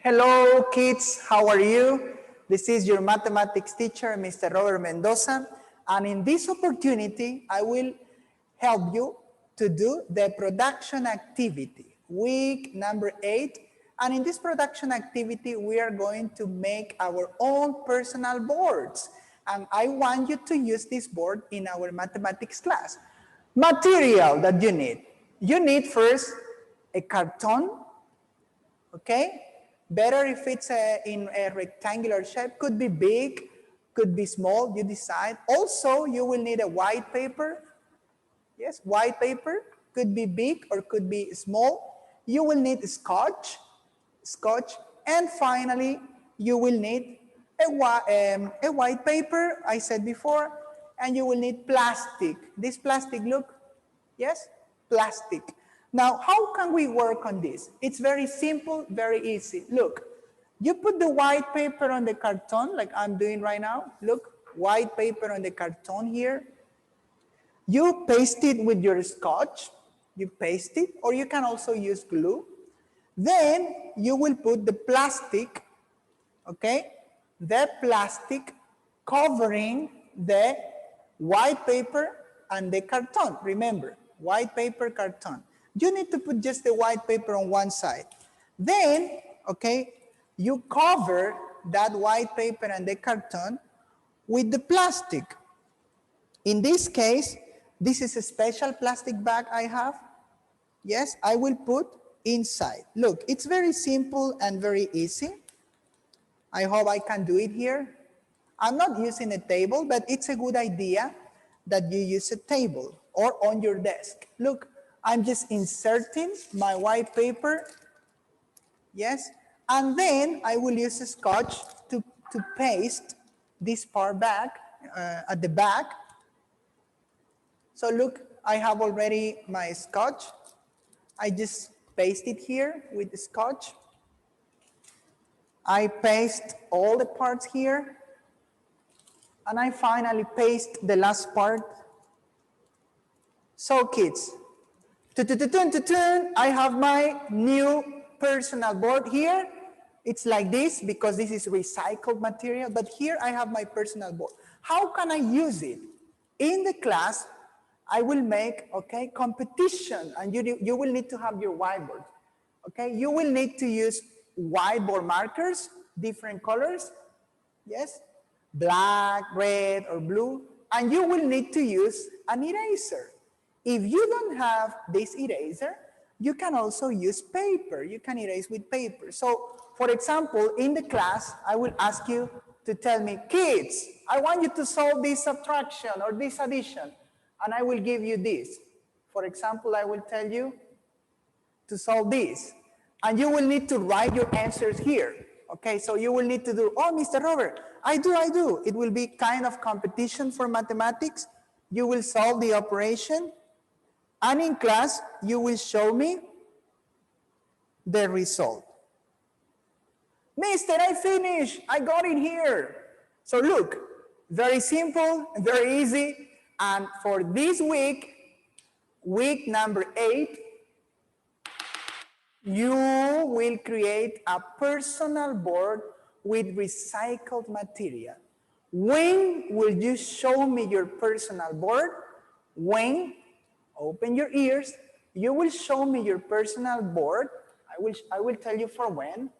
Hello, kids. How are you? This is your mathematics teacher, Mr. Robert Mendoza. And in this opportunity, I will help you to do the production activity, week number 8. And in this production activity, we are going to make our own personal boards. And I want you to use this board in our mathematics class. Material that you need. You need first a carton, okay? Better if it's in a rectangular shape, could be big, could be small, you decide. Also, you will need a white paper. Yes, white paper, could be big or could be small. You will need scotch, and finally, you will need a white paper, I said before, and you will need plastic. This plastic, look, yes, plastic. Now, how can we work on this? It's very simple, very easy. Look, you put the white paper on the carton, like I'm doing right now. Look, white paper on the carton here. You paste it with your scotch. You paste it, or you can also use glue. Then you will put the plastic, okay? The plastic covering the white paper and the carton. Remember, white paper, carton. You need to put just the white paper on one side. Then, okay, you cover that white paper and the carton with the plastic. In this case, this is a special plastic bag I have. Yes, I will put inside. Look, it's very simple and very easy. I hope I can do it here. I'm not using a table, but it's a good idea that you use a table or on your desk. Look, I'm just inserting my white paper, yes, and then I will use a scotch to paste this part back at the back. So look, I have already my scotch. I just paste it here with the scotch. I paste all the parts here, and I finally paste the last part. So kids, I have my new personal board here. It's like this because this is recycled material, but here I have my personal board. How can I use it? In the class, I will make, okay, competition, and you will need to have your whiteboard, okay? You will need to use whiteboard markers, different colors, yes? Black, red, or blue, and you will need to use an eraser. If you don't have this eraser, you can also use paper. You can erase with paper. So, for example, in the class, I will ask you to tell me, kids, I want you to solve this subtraction or this addition, and I will give you this. For example, I will tell you to solve this, and you will need to write your answers here. Okay, so you will need to do, oh, Mr. Robert, I do. It will be kind of competition for mathematics. You will solve the operation, and in class, you will show me the result. Mister, I finished. I got it here. So look, very simple, very easy. And for this week, week number 8, you will create a personal board with recycled material. When will you show me your personal board? When, open your ears, you will show me your personal board. I will tell you for when.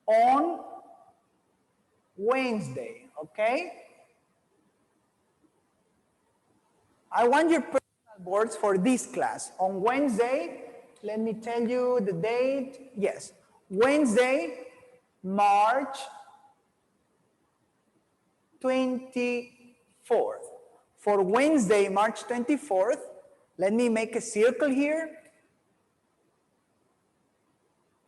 On Wednesday, okay? I want your personal boards for this class. On Wednesday, let me tell you the date. Yes, Wednesday, March 24th. For Wednesday, March 24th, let me make a circle here.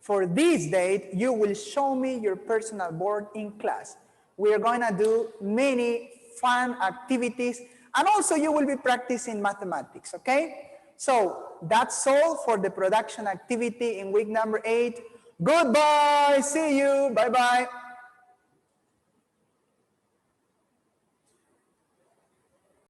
For this date, you will show me your personal board in class. We are going to do many fun activities, and also you will be practicing mathematics, okay? So that's all for the production activity in week number 8. Goodbye, see you, bye-bye.